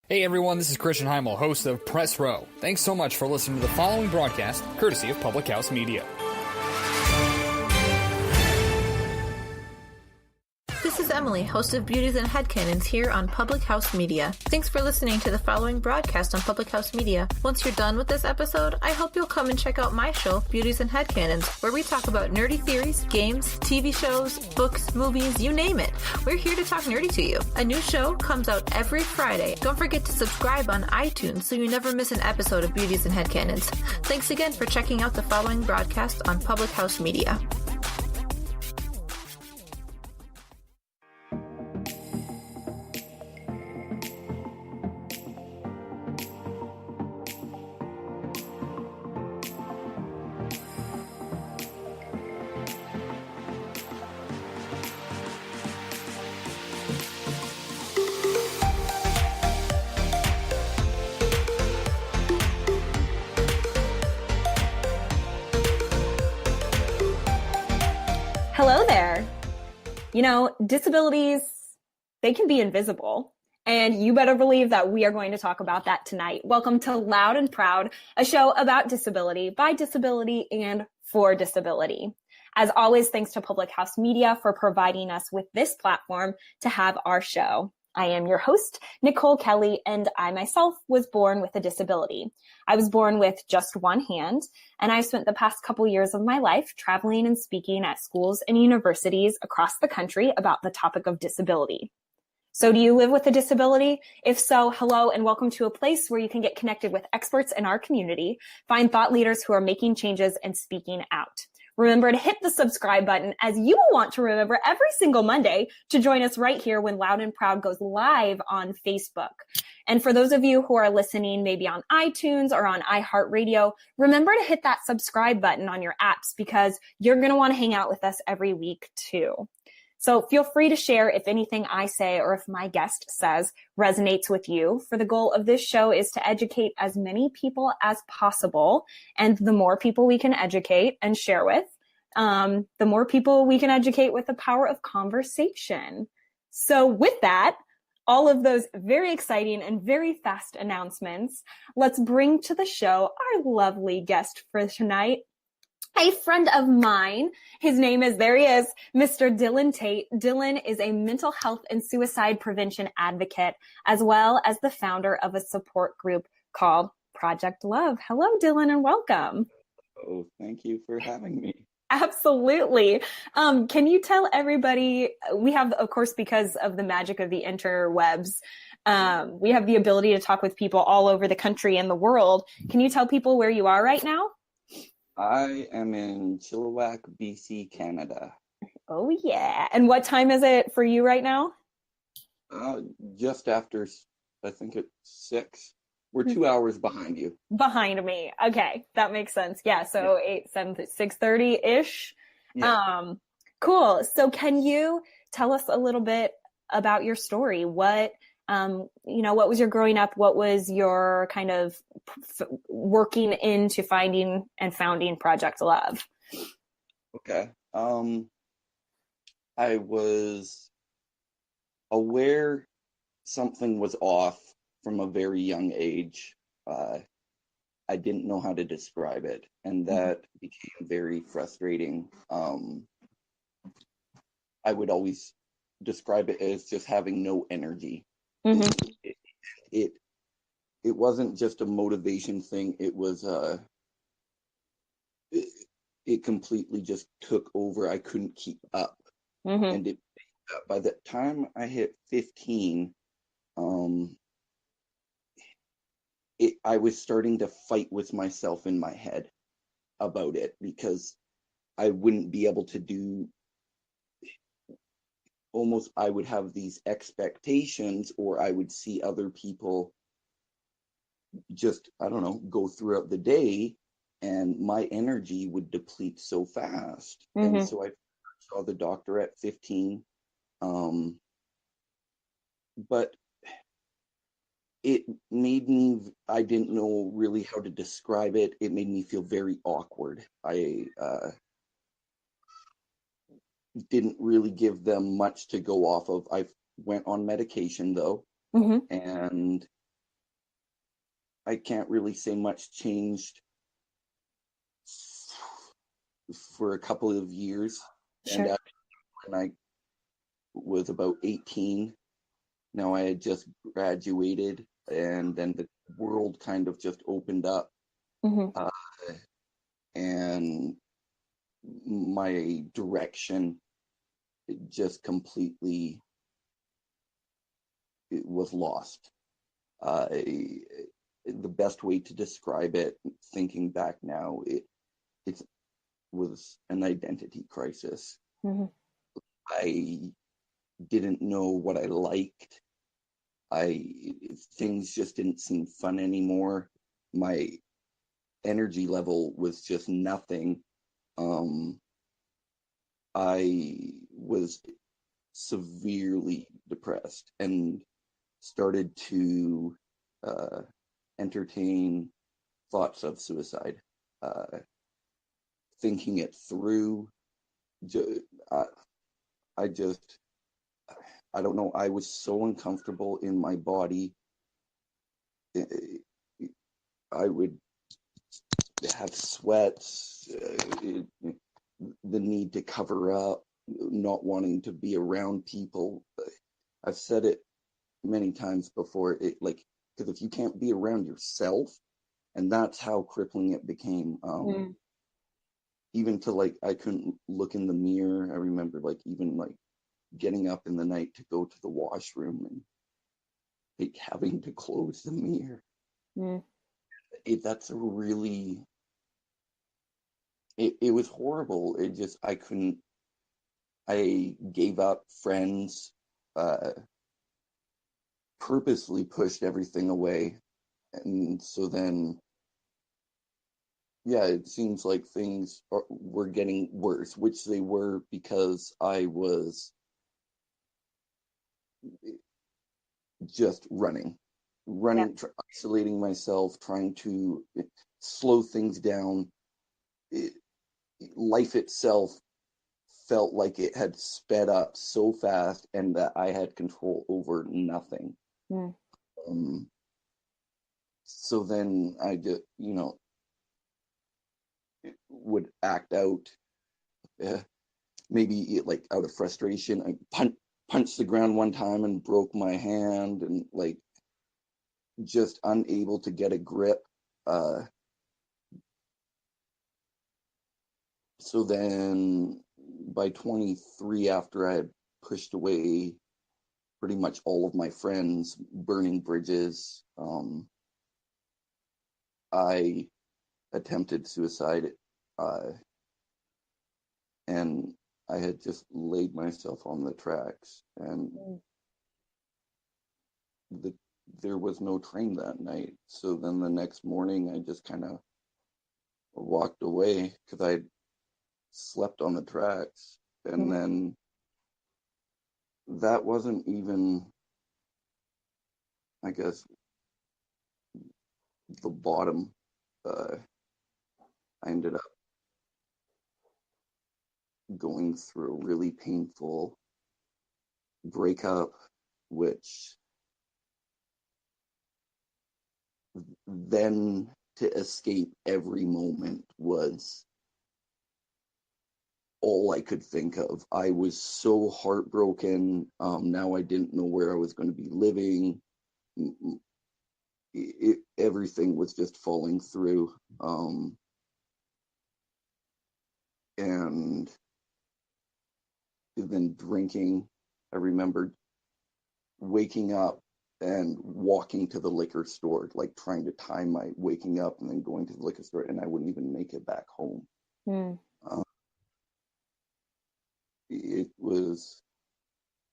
Hey everyone, this is Christian Heimel, host of Press Row. Thanks so much for listening to the following broadcast, courtesy of Public House Media. This is Emily, host of Beauties and Headcanons here on Public House Media. Thanks for listening to the following broadcast on Public House Media. Once you're done with this episode, I hope you'll come and check out my show, Beauties and Headcanons, where we talk about nerdy theories, games, TV shows, books, movies, you name it. We're here to talk nerdy to you. A new show comes out every Friday. Don't forget to subscribe on iTunes so you never miss an episode of Beauties and Headcanons. Thanks again for checking out the following broadcast on Public House Media. Hello there. You know, disabilities, they can be invisible. And you better believe that we are going to talk about that tonight. Welcome to Loud and Proud, a show about disability, by disability, and for disability. As always, thanks to Public House Media for providing us with this platform to have our show. I am your host, Nicole Kelly, and I myself was born with a disability. I was born with just one hand, and I spent the past couple years of my life traveling and speaking at schools and universities across the country about the topic of disability. So do you live with a disability? If so, hello and welcome to a place where you can get connected with experts in our community, find thought leaders who are making changes and speaking out. Remember to hit the subscribe button, as you will want to remember every single Monday to join us right here when Loud and Proud goes live on Facebook. And for those of you who are listening maybe on iTunes or on iHeartRadio, remember to hit that subscribe button on your apps because you're going to want to hang out with us every week too. So feel free to share if anything I say or if my guest says resonates with you. For the goal of this show is to educate as many people as possible. And the more people we can educate and share with, the more people we can educate with the power of conversation. So with that, all of those very exciting and very fast announcements, let's bring to the show our lovely guest for tonight. A friend of mine, his name is, there he is, Mr. Dillon Tate. Dillon is a mental health and suicide prevention advocate, as well as the founder of a support group called Project Love. Hello, Dillon, and welcome. Oh, thank you for having me. Absolutely. Can you tell everybody, we have, of course, because of the magic of the interwebs, we have the ability to talk with people all over the country and the world. Can you tell people where you are right now? I am in Chilliwack, BC, Canada. Oh, yeah. And what time is it for you right now? Just after, I think it's 6. We're 2 hours behind you. Behind me. Okay. That makes sense. Yeah. So yeah. 8, 7, 6:30-ish. Yeah. Cool. So can you tell us a little bit about your story? What was your growing up? What was your kind of working into finding and founding Project Love? Okay. I was aware something was off from a very young age. I didn't know how to describe it, and that became very frustrating. I would always describe it as just having no energy. Mm-hmm. It wasn't just a motivation thing. It was it completely just took over. I couldn't keep up, and by the time I hit 15, I was starting to fight with myself in my head about it because I wouldn't be able to do. Almost, I would have these expectations, or I would see other people just, I don't know, go throughout the day, and my energy would deplete so fast. Mm-hmm. And so I saw the doctor at 15. But it made me, I didn't know really how to describe it. It made me feel very awkward. I didn't really give them much to go off of. I went on medication though, and I can't really say much changed for a couple of years. Sure. And when I was about 18, now I had just graduated, and then the world kind of just opened up, Mm-hmm. and my direction just completely was lost. The best way to describe it, thinking back now, it was an identity crisis. Mm-hmm. I didn't know what I liked. I Things just didn't seem fun anymore. My energy level was just nothing. I was severely depressed and started to uh, entertain thoughts of suicide. Uh, Thinking it through, I, I just, I don't know, I was so uncomfortable in my body. I would have sweats, the need to cover up, not wanting to be around people. I've said it many times before. Because if you can't be around yourself, and that's how crippling it became. Even to like, I couldn't look in the mirror. I remember like even like getting up in the night to go to the washroom and like having to close the mirror. Mm. That's a really, it was horrible. I couldn't, I gave up friends, uh, purposely pushed everything away. And so then, yeah, it seems like were getting worse, which they were, because I was just Yeah. isolating myself, trying to slow things down. It, Life itself felt like it had sped up so fast, and that I had control over nothing. Mm. Um, so then I just, would act out, uh, maybe like out of frustration. I punched the ground one time and broke my hand, and like just unable to get a grip. Uh, so then by 23, after I had pushed away pretty much all of my friends, burning bridges, I attempted suicide, uh, and I had just laid myself on the tracks, and Mm. the, there was no train that night. So then the next morning, I just kind of walked away because I slept on the tracks. And Mm. then that wasn't even, I guess, the bottom. I ended up going through a really painful breakup, which then, to escape every moment, was all I could think of. I was so heartbroken. Now I didn't know where I was going to be living. Everything was just falling through. And then drinking. I remember waking up and walking to the liquor store, like trying to time my waking up and then going to the liquor store, and I wouldn't even make it back home. Mm. Uh, it was,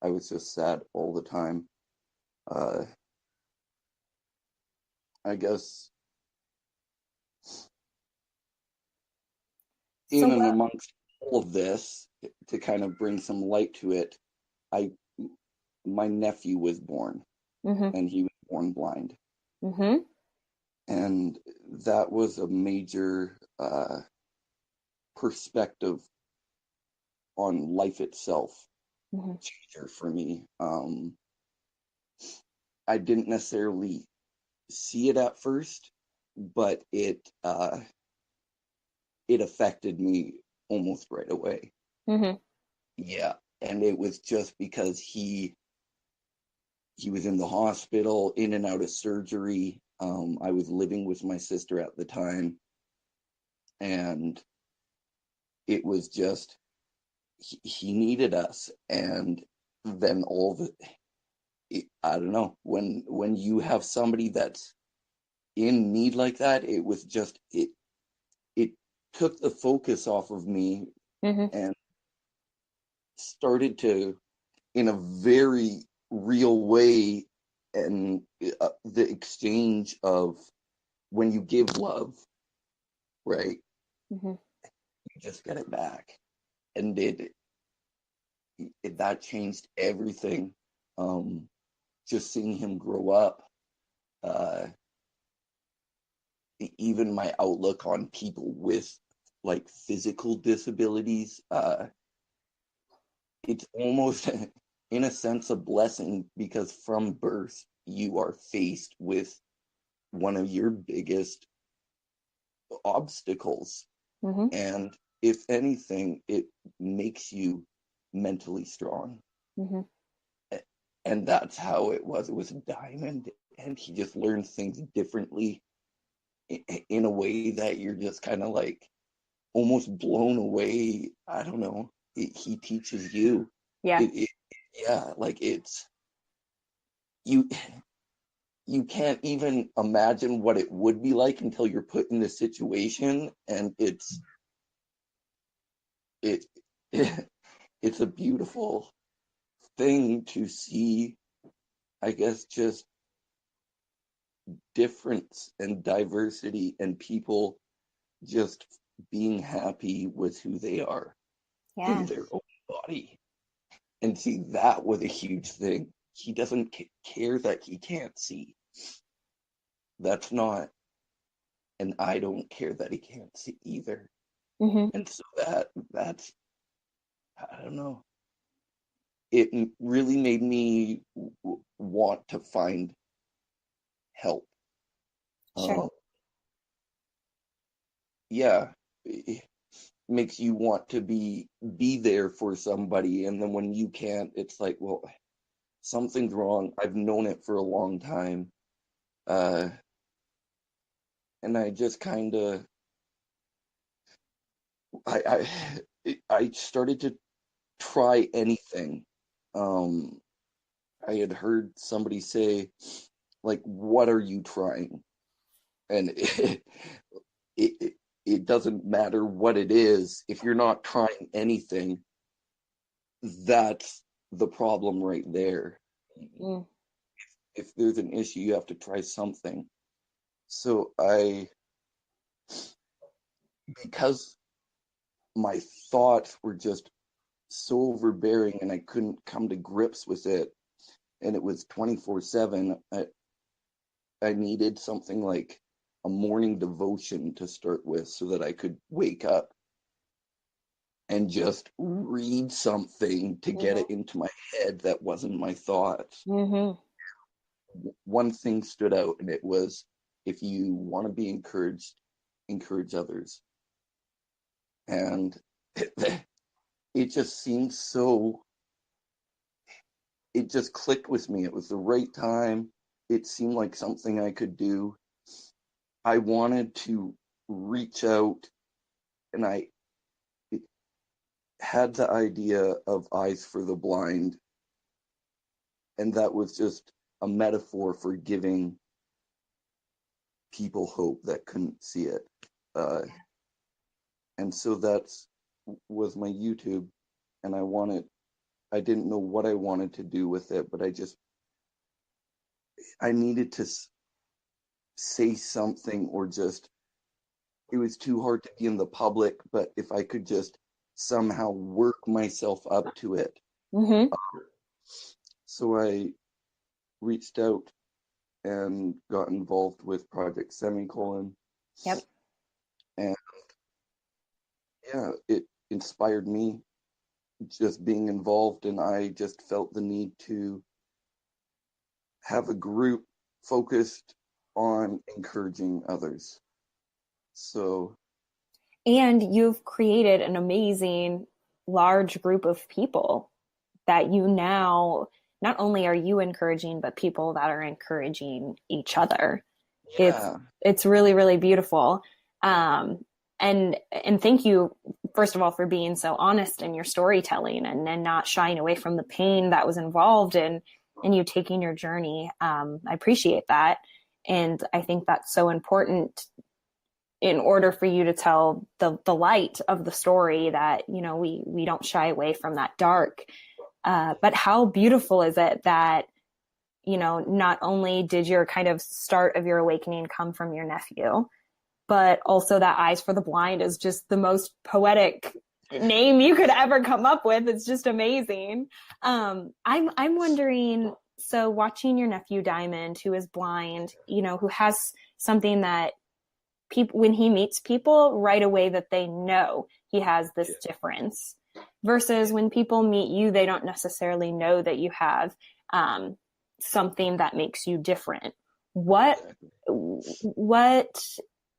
I was just sad all the time. Uh, I guess So in and what? amongst all of this, to kind of bring some light to it, I my nephew was born, Mm-hmm. and he was born blind, Mm-hmm. and that was a major perspective on life itself Mm-hmm. changer for me. I didn't necessarily see it at first, but it affected me almost right away. Mm-hmm. Yeah, and it was just because he was in the hospital, in and out of surgery. I was living with my sister at the time, and it was just he needed us. And then I don't know, when you have somebody that's in need like that, it was just it took the focus off of me Mm-hmm. and started to, in a very real way, and the exchange of when you give love, right, Mm-hmm. you just get it back. And that changed everything. Just seeing him grow up, uh, even my outlook on people with like physical disabilities, it's almost in a sense a blessing, because from birth you are faced with one of your biggest obstacles, Mm-hmm. and if anything it makes you mentally strong. Mm-hmm. And that's how it was. It was Diamond, and he just learned things differently in a way that you're just kind of like almost blown away. I don't know. He teaches you. Yeah. Yeah, like it's you. You can't even imagine what it would be like until you're put in this situation, and it it's a beautiful thing to see. I guess just difference and diversity and people just being happy with who they are in Yeah. their own body. And see, that was a huge thing. He doesn't care that he can't see. That's not, and I don't care that he can't see either. Mm-hmm. And so that's, I don't know. It really made me want to find help. Sure. Um, yeah, it makes you want to be there for somebody, and then when you can't, it's like, well, something's wrong. I've known it for a long time. Uh, and I just kind of, I started to try anything. Um, I had heard somebody say, like, what are you trying? And it, it doesn't matter what it is. If you're not trying anything, that's the problem right there. Mm. If there's an issue, you have to try something. So because my thoughts were just so overbearing and I couldn't come to grips with it, and it was 24/7, I needed something like a morning devotion to start with so that I could wake up and just read something to get Mm-hmm. it into my head that wasn't my thoughts. Mm-hmm. One thing stood out, and it was, if you want to be encouraged, encourage others. And it just seemed so, it just clicked with me. It was the right time. It seemed like something I could do. I wanted to reach out, and I had the idea of Eyes for the Blind, and that was just a metaphor for giving people hope that couldn't see it. Uh, and so that's was my YouTube, and I didn't know what I wanted to do with it, but I needed to say something, or just, it was too hard to be in the public, but if I could just somehow work myself up to it. Mm-hmm. So I reached out and got involved with Project Semicolon. Yep. And yeah, it inspired me just being involved, and I just felt the need to have a group focused on encouraging others. So, and you've created an amazing large group of people that you now, not only are you encouraging, but people that are encouraging each other. yeah. It's really, really beautiful. And thank you, first of all, for being so honest in your storytelling and not shying away from the pain that was involved in you taking your journey. I appreciate that. And I think that's so important in order for you to tell the light of the story, that, you know, we don't shy away from that dark. But how beautiful is it that, you know, not only did your kind of start of your awakening come from your nephew, but also that Eyes for the Blind is just the most poetic name you could ever come up with. It's just amazing. I'm wondering, so watching your nephew Diamond, who is blind, you know, who has something that people, when he meets people right away, that they know he has this difference, versus when people meet you, they don't necessarily know that you have something that makes you different. What are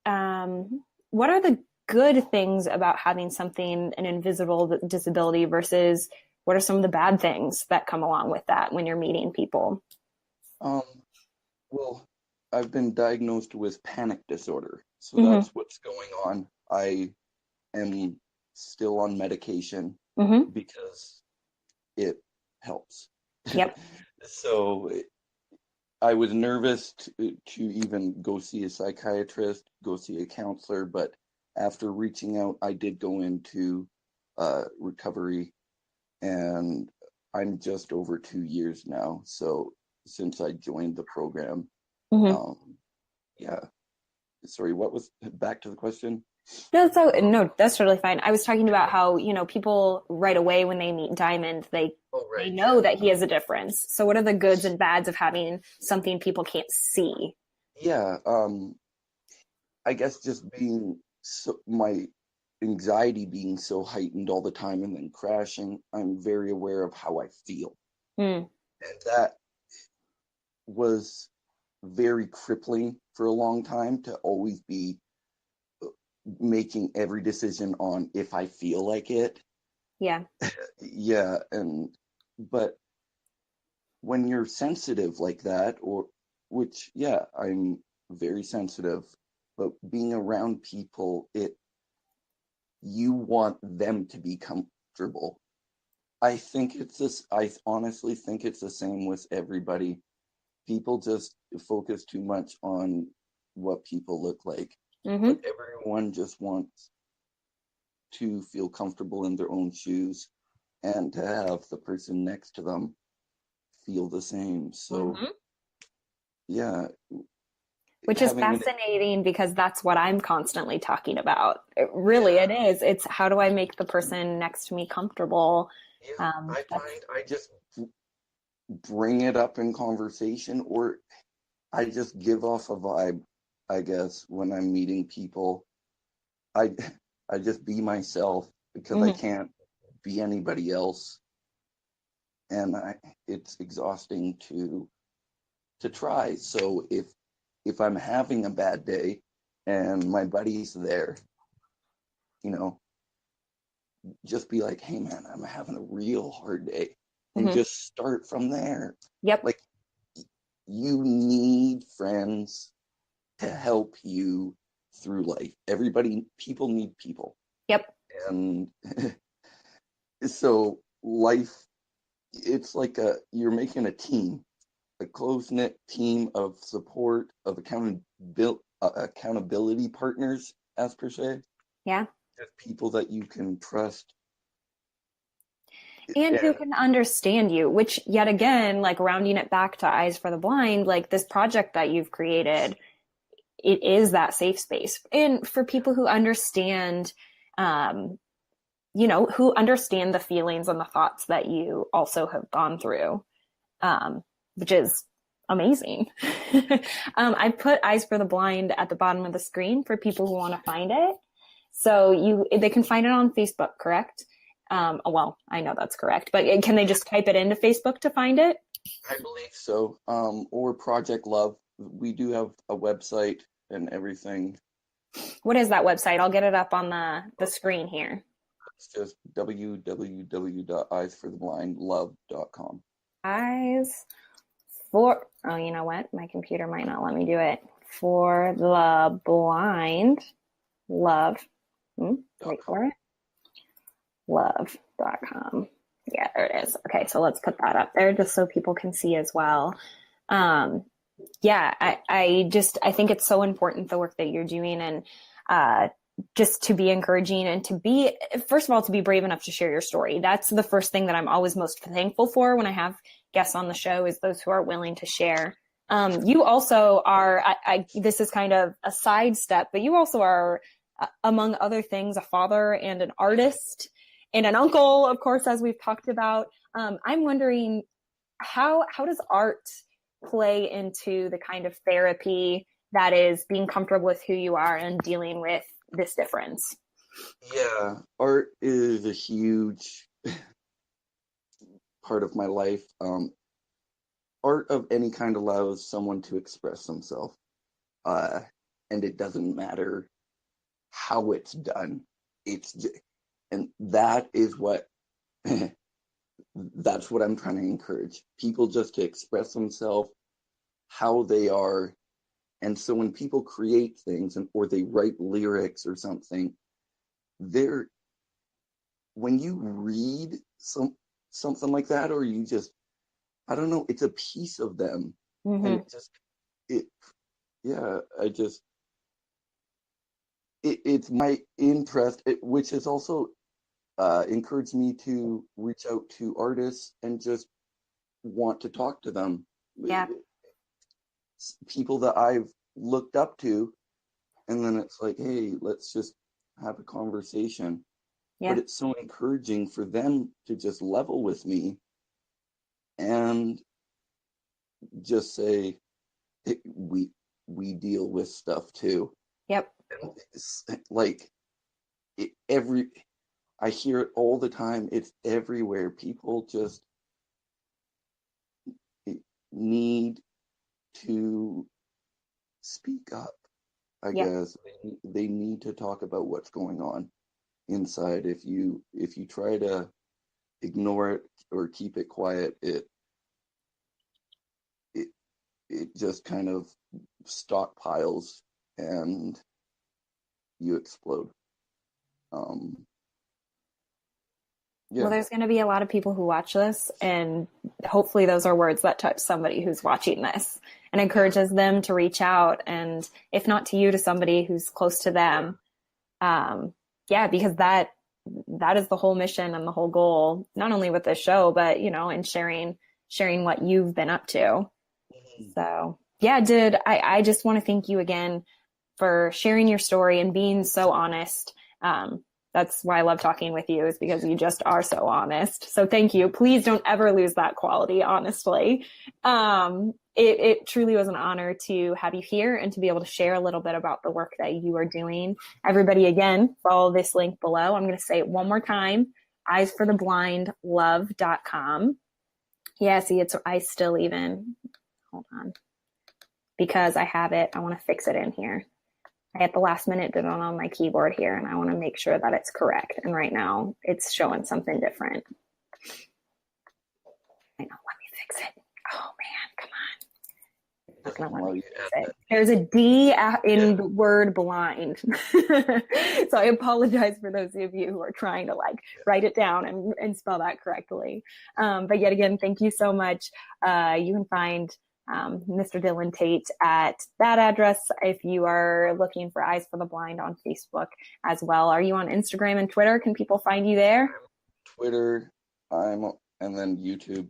the good things about having something, an invisible disability, versus what are some of the bad things that come along with that when you're meeting people? Well, I've been diagnosed with panic disorder, so that's what's going on. I am still on medication because it helps. Yep. So I was nervous to even go see a psychiatrist, go see a counselor, but after reaching out, I did go into recovery, and I'm just over 2 years now. So since I joined the program, yeah. Sorry, what was back to the question? No, that's totally fine. I was talking about how, you know, people right away when they meet Diamond, they know that he has a difference. So what are the goods and bads of having something people can't see? Yeah, I guess just being my anxiety being so heightened all the time and then crashing, I'm very aware of how I feel. And that was very crippling for a long time, to always be making every decision on if I feel like it. Yeah. Yeah, but when you're sensitive like that, which, yeah, I'm very sensitive, but being around people, you want them to be comfortable. I honestly think it's the same with everybody. People just focus too much on what people look like. But everyone just wants to feel comfortable in their own shoes and to have the person next to them feel the same. So, yeah. Which is fascinating, because that's what I'm constantly talking about. It is. It's how do I make the person next to me comfortable? Yeah, I find I just bring it up in conversation, or I just give off a vibe, I guess, when I'm meeting people. I just be myself, because I can't be anybody else, and it's exhausting to try. So if I'm having a bad day and my buddy's there, you know, just be like, hey man, I'm having a real hard day, and just start from there. Yep. Like, you need friends to help you through life. People need people. Yep. And so life, it's like you're making a team, a close-knit team of support, of accountability partners, as per se. Yeah. Just people that you can trust. And who can understand you, which, yet again, like rounding it back to Eyes for the Blind, like this project that you've created, it is that safe space. And for people who understand, you know, who understand the feelings and the thoughts that you also have gone through, which is amazing. I put Eyes for the Blind at the bottom of the screen for people who want to find it. So they can find it on Facebook, correct? Well, I know that's correct, but can they just type it into Facebook to find it? I believe so. Or Project Love. we do have a website and everything. What is that website? I'll get it up on the screen here. It's just www.eyesfortheblindlove.com. Eyes for, oh, you know what? My computer might not let me do it. For the blind, love. Wait for it. Love.com. Yeah, there it is. Okay, so let's put that up there just so people can see as well. Yeah, I think it's so important, the work that you're doing, and just to be encouraging and to be, first of all, to be brave enough to share your story. That's the first thing that I'm always most thankful for when I have guests on the show, is those who are willing to share. You also are, this is kind of a sidestep, but you also are, among other things, a father and an artist and an uncle, of course, as we've talked about. I'm wondering, how does art play into the kind of therapy that is being comfortable with who you are and dealing with this difference? Yeah, art is a huge part of my life. Art of any kind allows someone to express themselves, and it doesn't matter how it's done. And that is what that's what I'm trying to encourage people, just to express themselves how they are. And so when people create things, or they write lyrics or something, when you read something like that, or you just, I don't know, it's a piece of them. Mm-hmm. And it's my interest, which has also encouraged me to reach out to artists and just want to talk to them. Yeah. People that I've looked up to, and then it's like, hey, let's just have a conversation. Yeah. But it's so encouraging for them to just level with me and just say, hey, we deal with stuff too. Yep. It's like I hear it all the time. It's everywhere. People just need to speak up, I guess. They need to talk about what's going on inside. If you try to ignore it or keep it quiet, it just kind of stockpiles and you explode. Well, there's going to be a lot of people who watch this, and hopefully those are words that touch somebody who's watching this and encourages them to reach out, and if not to you, to somebody who's close to them. Because that is the whole mission and the whole goal, not only with this show, but, in sharing what you've been up to. So yeah, I just want to thank you again for sharing your story and being so honest. That's why I love talking with you, is because you just are so honest. So thank you. Please don't ever lose that quality, honestly. It truly was an honor to have you here and to be able to share a little bit about the work that you are doing. Everybody, again, follow this link below. I'm going to say it one more time: eyesfortheblindlove.com. Yeah, see, I still even, hold on, because I have it. I want to fix it in here. I at the last minute did it on my keyboard here, and I want to make sure that it's correct. And right now it's showing something different. I know, let me fix it. Oh man, come on. It's not gonna let me fix it. There's a D in the word blind. So I apologize for those of you who are trying to write it down and spell that correctly. But yet again, thank you so much. You can find Mr. Dillon Tate at that address if you are looking for Eyes for the Blind on Facebook as well. Are you on Instagram and Twitter? Can people find you there? Twitter, and then YouTube.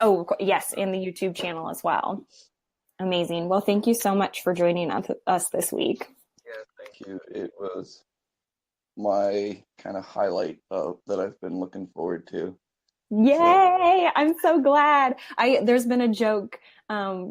Oh, yes, and the YouTube channel as well. Amazing. Well, thank you so much for joining us this week. Yeah, thank you. It was my kind of highlight that I've been looking forward to. Yay! I'm so glad. There's been a joke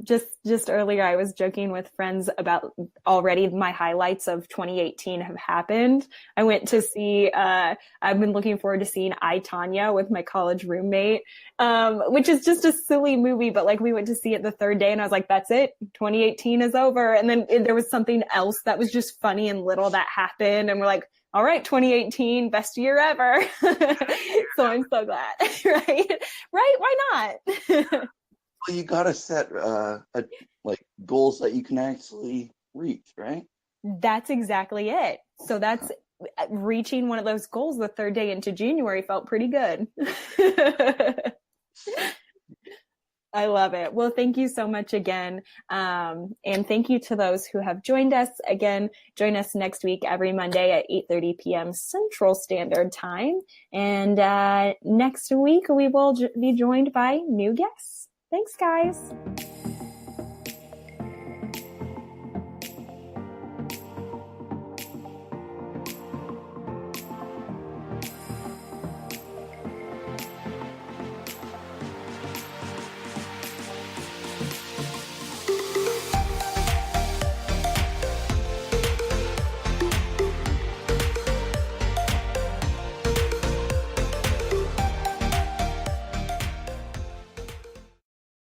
Just earlier, I was joking with friends about already my highlights of 2018 have happened. I went to see, I've been looking forward to seeing I, Tanya with my college roommate, which is just a silly movie, but like we went to see it the third day and I was like, that's it. 2018 is over. And then there was something else that was just funny and little that happened. And we're like, all right, 2018, best year ever. So I'm so glad, right? Right? Why not? Well, you got to set like goals that you can actually reach, right? That's exactly it. So that's reaching one of those goals the third day into January felt pretty good. I love it. Well, thank you so much again. And thank you to those who have joined us. Again, join us next week every Monday at 8:30 p.m. Central Standard Time. And next week, we will be joined by new guests. Thanks, guys.